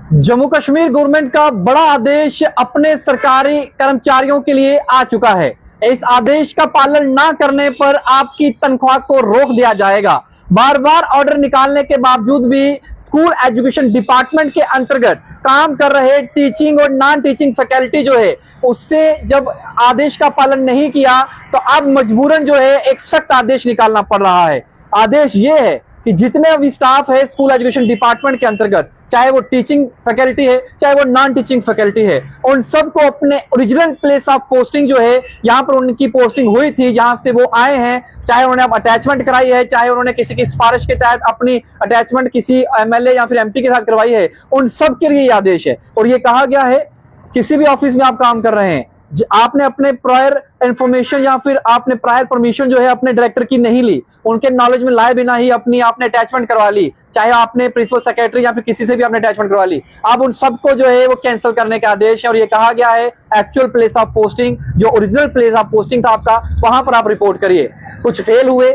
Jammu Kashmir government का बड़ा आदेश अपने सरकारी कर्मचारियों के लिए आ चुका है। इस आदेश का पालन ना करने पर आपकी तनख्वाह को रोक दिया जाएगा। बार बार ऑर्डर निकालने के बावजूद भी स्कूल एजुकेशन डिपार्टमेंट के अंतर्गत काम कर रहे टीचिंग और नॉन टीचिंग फैकल्टी जो है उससे जब आदेश का पालन नहीं किया तो अब मजबूरन जो है एक सख्त आदेश निकालना पड़ रहा है। आदेश ये है कि जितने भी स्टाफ है स्कूल एजुकेशन डिपार्टमेंट के अंतर्गत, चाहे वो टीचिंग फैकल्टी है चाहे वो नॉन टीचिंग फैकल्टी है, उन सबको अपने ओरिजिनल प्लेस ऑफ पोस्टिंग जो है यहाँ पर उनकी पोस्टिंग हुई थी जहां से वो आए हैं, चाहे उन्होंने अब अटैचमेंट कराई है, चाहे उन्होंने किसी की सिफारिश के तहत अपनी अटैचमेंट किसी एमएलए या फिर एमपी के साथ करवाई है, उन सब के लिए ये आदेश है। और ये कहा गया है किसी भी ऑफिस में आप काम कर रहे हैं, आपने अपने प्रायर इंफॉर्मेशन या फिर आपने प्रायर परमिशन जो है अपने डायरेक्टर की नहीं ली, उनके नॉलेज में लाए बिना ही अपनी आपने अटैचमेंट करवा ली, चाहे आपने प्रिंसिपल सेक्रेटरी या फिर किसी से भी आपने अटैचमेंट करवा ली, अब उन सबको जो है वो कैंसिल करने का आदेश है। और ये कहा गया है एक्चुअल प्लेस ऑफ पोस्टिंग, जो ओरिजिनल प्लेस ऑफ पोस्टिंग था आपका, वहां पर आप रिपोर्ट करिए। कुछ फेल हुए,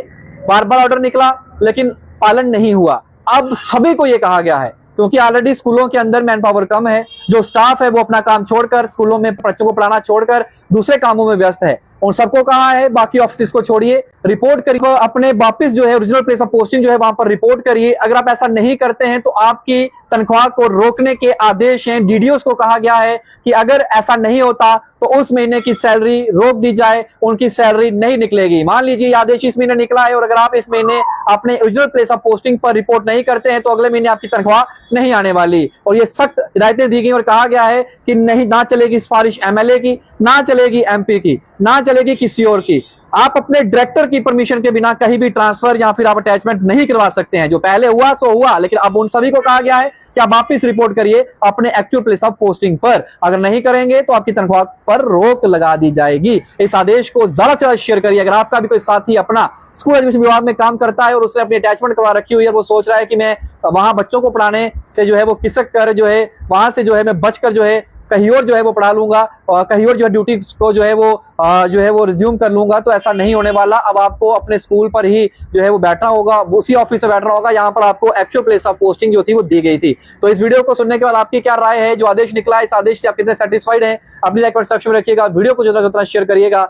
बार बार ऑर्डर निकला लेकिन पालन नहीं हुआ, अब सभी को ये कहा गया है क्योंकि ऑलरेडी स्कूलों के अंदर मैन पावर कम है, जो स्टाफ है वो अपना काम छोड़कर स्कूलों में बच्चों को पढ़ाना छोड़कर दूसरे कामों में व्यस्त है। उन सबको कहा है बाकी ऑफिस को छोड़िए, रिपोर्ट करिए, अपने वापस जो है ओरिजिनल प्लेस ऑफ पोस्टिंग जो है वहां पर रिपोर्ट करिए। अगर आप ऐसा नहीं करते हैं तो आपकी तनख्वाह को रोकने के आदेश हैं। डीडीओस को कहा गया है कि अगर ऐसा नहीं होता तो उस महीने की सैलरी रोक दी जाए, उनकी सैलरी नहीं निकलेगी। मान लीजिए आदेश इस महीने निकला है और अगर आप इस महीने अपने ओरिजिनल प्लेस ऑफ पोस्टिंग पर रिपोर्ट नहीं करते हैं तो अगले महीने आपकी तनख्वाह नहीं आने वाली। और ये सख्त हिदायतें दी गई और कहा गया है कि नहीं, ना चलेगी सिफारिश एमएलए की, ना चलेगी एमपी की, ना चलेगी किसी और की। आप अपने डायरेक्टर की परमिशन के बिना कहीं भी ट्रांसफर या फिर आप अटैचमेंट नहीं करवा सकते हैं। जो पहले हुआ सो हुआ, लेकिन अब उन सभी को कहा गया है कि आप वापिस रिपोर्ट करिए अपने एक्चुअल प्लेस ऑफ पोस्टिंग पर। अगर नहीं करेंगे तो आपकी तनख्वाह पर रोक लगा दी जाएगी। इस आदेश को ज्यादा से ज्यादा शेयर करिए। अगर आपका भी कोई साथी अपना स्कूल एजुकेशन विभाग में काम करता है और उसने अपनी अटैचमेंट करवा रखी हुई है, वो सोच रहा है कि मैं वहां बच्चों को पढ़ाने से जो है वो खिसक कर जो है वहां से जो है मैं बचकर जो है कहीं और जो है वो पढ़ा लूंगा और कहीं और जो है ड्यूटी को जो है वो रिज्यूम कर लूंगा, तो ऐसा नहीं होने वाला। अब आपको अपने स्कूल पर ही जो है वो बैठना होगा, उसी ऑफिस में बैठना होगा, यहाँ पर आपको एक्चुअल प्लेस ऑफ पोस्टिंग जो थी वो दी गई थी। तो इस वीडियो को सुनने के बाद आपकी क्या राय है? जो आदेश निकला है इस आदेश से आप कितने सेटिस्फाइड हैं? अपनी लाइक कमेंट सेक्शन में रखिएगा, वीडियो को जितना शेयर करिएगा।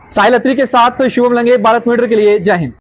साहिल अत्री के साथ शुभम लंगे, भारत मीडिया के लिए, जय हिंद।